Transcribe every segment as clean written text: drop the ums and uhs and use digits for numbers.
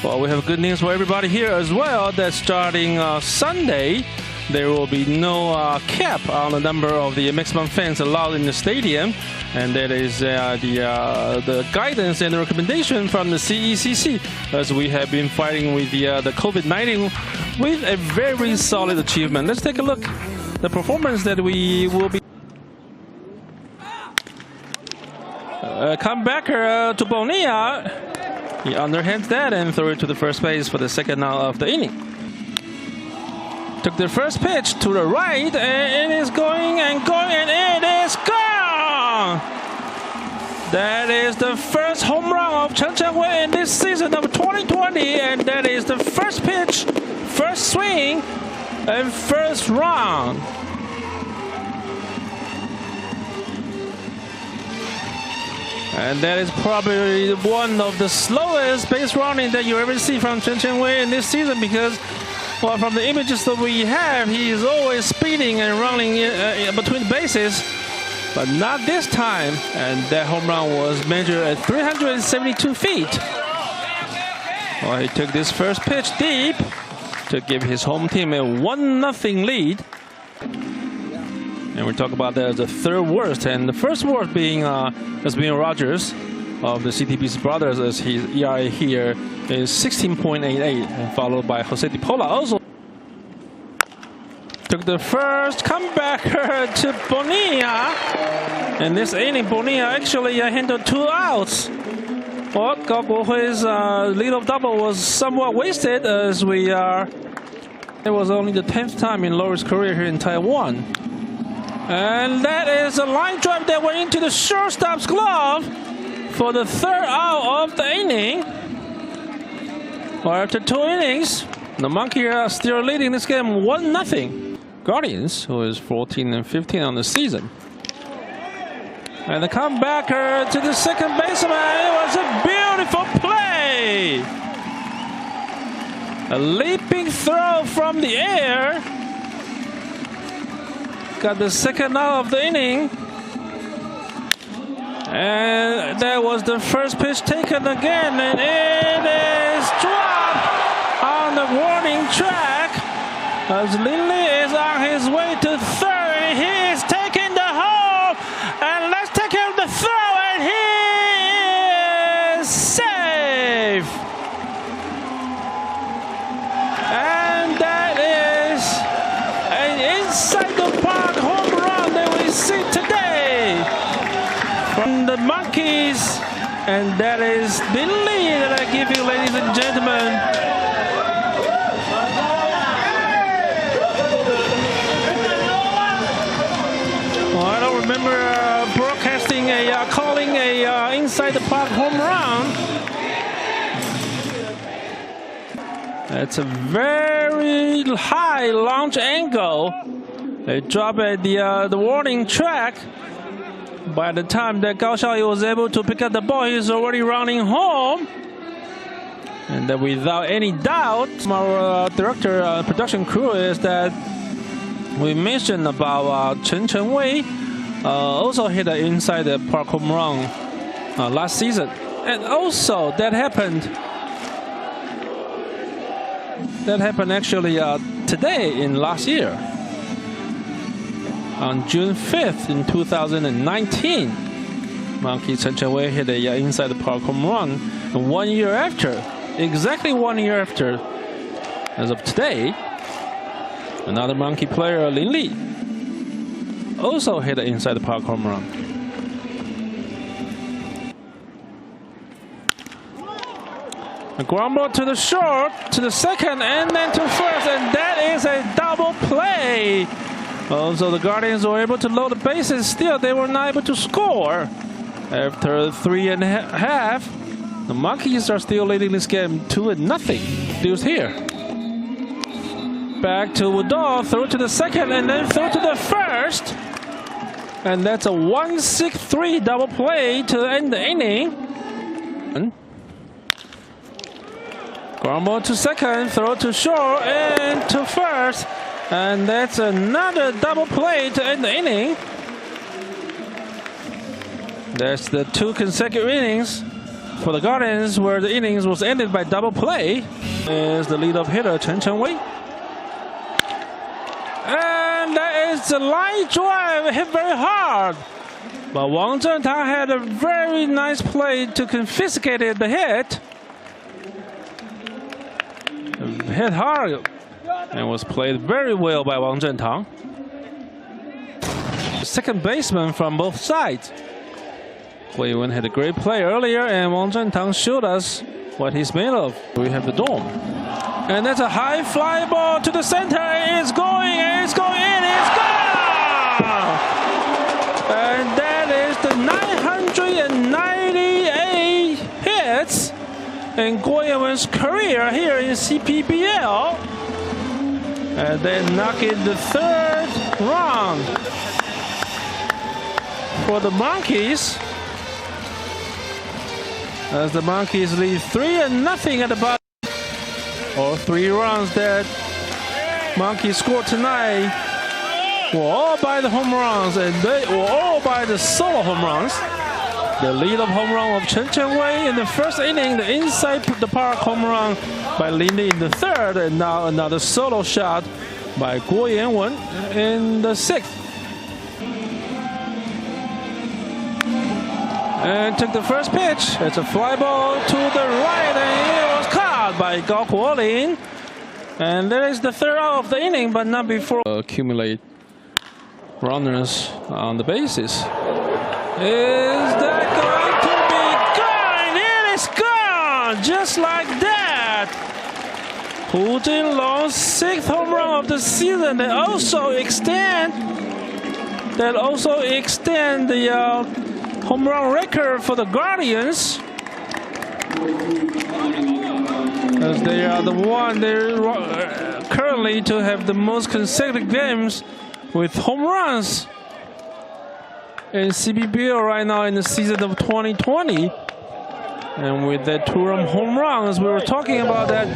Well, we have good news for everybody here as well, that starting Sunday, there will be no cap on the number of the maximum fans allowed in the stadium. And that is the guidance and the recommendation from the CECC, as we have been fighting with the COVID-19 with a very solid achievement. Let's take a look at the performance that we will be. Comebacker to Bonilla. He underhands that and threw it to the first base for the second out of the inning. Took the first pitch to the right, and it is going and going, and it is gone! That is the first home run of Chen Chengwei in this season of 2020, and that is the first pitch, first swing, and first run. And that is probably one of the slowest base running that you ever see from Chen Chengwei in this season, because, well, from the images that we have, he is always speeding and running between bases, but not this time. And that home run was measured at 372 feet. Well, he took this first pitch deep to give his home team a 1-0 lead. And we talk about that as the third worst, and the first worst being Rogers of the CTBC brothers, as his ERA here is 16.88, and followed by Jose Di Pola. Also took the first comebacker to Bonilla. In this inning, Bonilla actually handled 2 outs. Well, Gao Guohui's leadoff double was somewhat wasted, as it was only the 10th time in Lowry's career here in Taiwan. And that is a line drive that went into the shortstop's glove for the third out of the inning. Well, after 2 innings, the Monkeys are still leading this game 1-0. Guardians, who is 14-15 on the season. And the comebacker to the second baseman. It was a beautiful play. A leaping throw from the air. Got the second out of the inning. And that was the first pitch taken again, and it is dropped on the warning track as Lindley is on his way to third, and he is taking the hole, and let's take him to throw, and he is safe. And that is an inside the park home run that we see today from the Monkeys, and that is the lead that I give you, ladies and gentlemen. Well, I don't remember broadcasting calling a inside the park home run. It's a very high launch angle. They drop at the warning track. By the time that Gao Xiaoyi was able to pick up the ball, he's already running home. And that, without any doubt, our director production crew, is that we mentioned about Chen Chengwei also hit an inside the park home run last season. And also that happened actually today in last year. On June 5th in 2019, Monkeys Chen Chengwei hit a inside the park home run. And 1 year after, exactly 1 year after, as of today, another Monkey player, Lin Li, also hit an inside the park home run. A ground ball to the short, to the second, and then to first, and that is a double play. Also, the Guardians were able to load the bases. Still, they were not able to score. After 3.5, the Monkeys are still leading this game 2-0. Deuce here. Back to Woodall, throw to the second, and then throw to the first. And that's a 1-6-3 double play to end the inning. Ground ball to second, throw to short, and to first. And that's another double play to end the inning. That's the 2 consecutive innings For the Guardians, where the innings was ended by double play, is the leadoff hitter Chen Chengwei. And that is the line drive, hit very hard. But Wang Zhentang had a very nice play to confiscate the hit. Hit hard and was played very well by Wang Zhentang. Second baseman from both sides. Wei Wen had a great play earlier, and Wang Zhentang showed us what he's made of. We have the dome. And that's a high fly ball to the center. It's going, it's going in, it's gone! And that is the 998 hits in Guo Wen's career here in CPBL. And they knock in the third run for the Monkeys. As the Monkeys lead 3-0 at the bottom. All 3 runs that Monkeys scored tonight were all by the home runs, and they were all by the solo home runs. The lead of home run of Chen Chengwei in the first inning, the inside the park home run by Lin Li in the third, and now another solo shot by Guo Yanwen in the 6th. And took the first pitch. It's a fly ball to the right, and it was caught by Gao Guolin. And that is the third out of the inning, but not before accumulate runners on the bases. Is that going to be gone? It is gone, just like that. Hu Jinlong's 6th home run of the season. That also extend the home run record for the Guardians, as they are the one they're currently to have the most consecutive games with home runs in CPBL right now in the season of 2020. And with that 2-run home runs, we were talking about that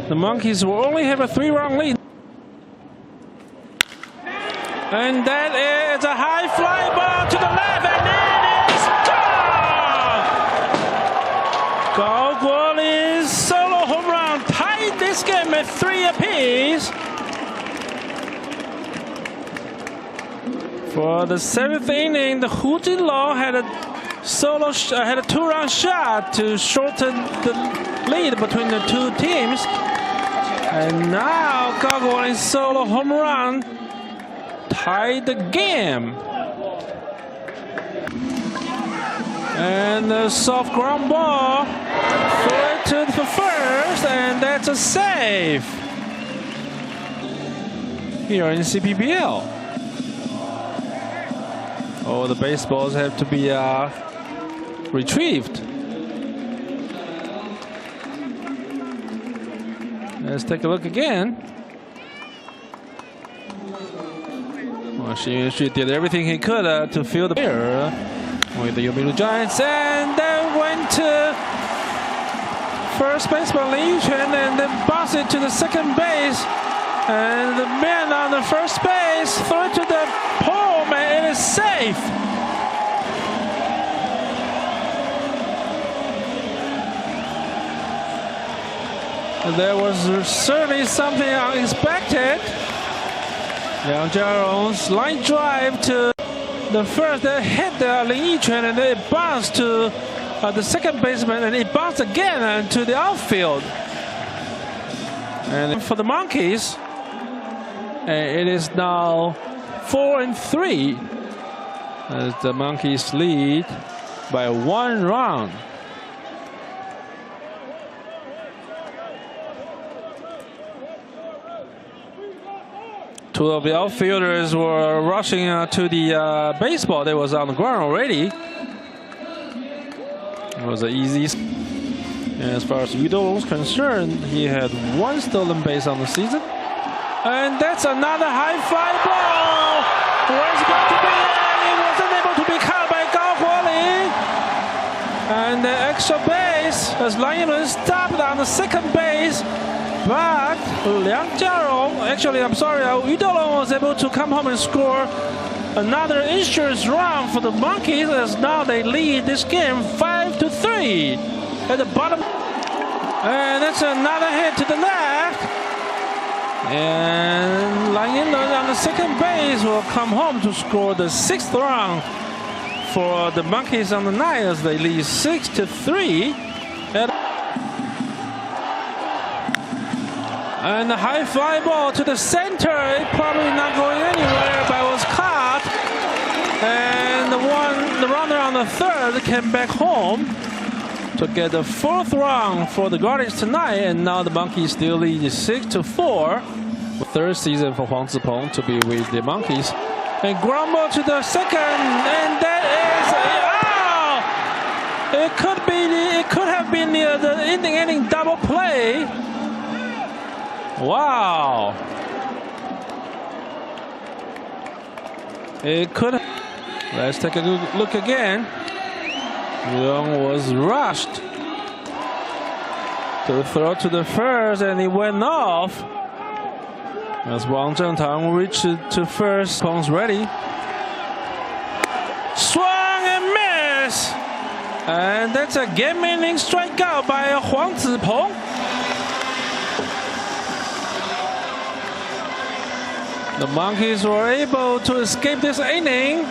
the Monkeys will only have a 3-run lead. And that is a high fly ball to the left, and Gao Guolin's solo home run tied this game at 3 apiece. For the 7th inning, the Hu Jinlong had a 2-run shot to shorten the lead between the 2 teams. And now Gao Guolin's solo home run tied the game. And the soft ground ball through to the first, and that's a save here in CPBL. Oh, the baseballs have to be retrieved. Let's take a look again. Well, she did everything he could to field the player with the Yomiuri Giants, and then went to first baseman Lin Yiquan, and then bounced it to the second base, and the man on the first base threw it to the pole, and it is safe. And there was certainly something unexpected. Liang Jiarong's line drive to the first that hit Lin Yiquan, and then it bounced to the second baseman, and it bounced again to the outfield. And for the Monkeys, it is now 4-3 as the Monkeys lead by 1 run. Two of the outfielders were rushing to the baseball that was on the ground already. It was an easy. And as far as Yu Doulong was concerned, he had 1 stolen base on the season. And that's another high fly ball. Where's it going to be? It wasn't able to be caught by Gao Guolin. And the extra base as Liang Yiquan stopped on the second base. But Liang Jiarong, actually, I'm sorry, Yu Doulong was able to come home and score another insurance run for the Monkeys, as now they lead this game 5-3. at the bottom. And that's another hit to the left. And Lang on the second base will come home to score the 6th run for the Monkeys on the 9th as they lead 6-3. And the high fly ball to the center. It probably not going anywhere, but it was caught. And the runner on the 3rd came back home to get the 4th run for the Guardians tonight. And now the Monkeys still lead 6-4. The 3rd season for Huang Zipeng to be with the Monkeys. And ground ball to the 2nd, and that is it could have been the inning double play. Wow. It could. Let's take a look again. Young was rushed to throw to the first, and he went off. As Wang Zhengtang reached to first, Peng's ready. Swung and miss. And that's a game-winning strikeout by Huang Zipeng. The Monkeys were able to escape this inning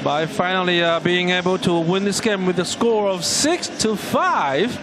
by finally being able to win this game with a score of 6-5.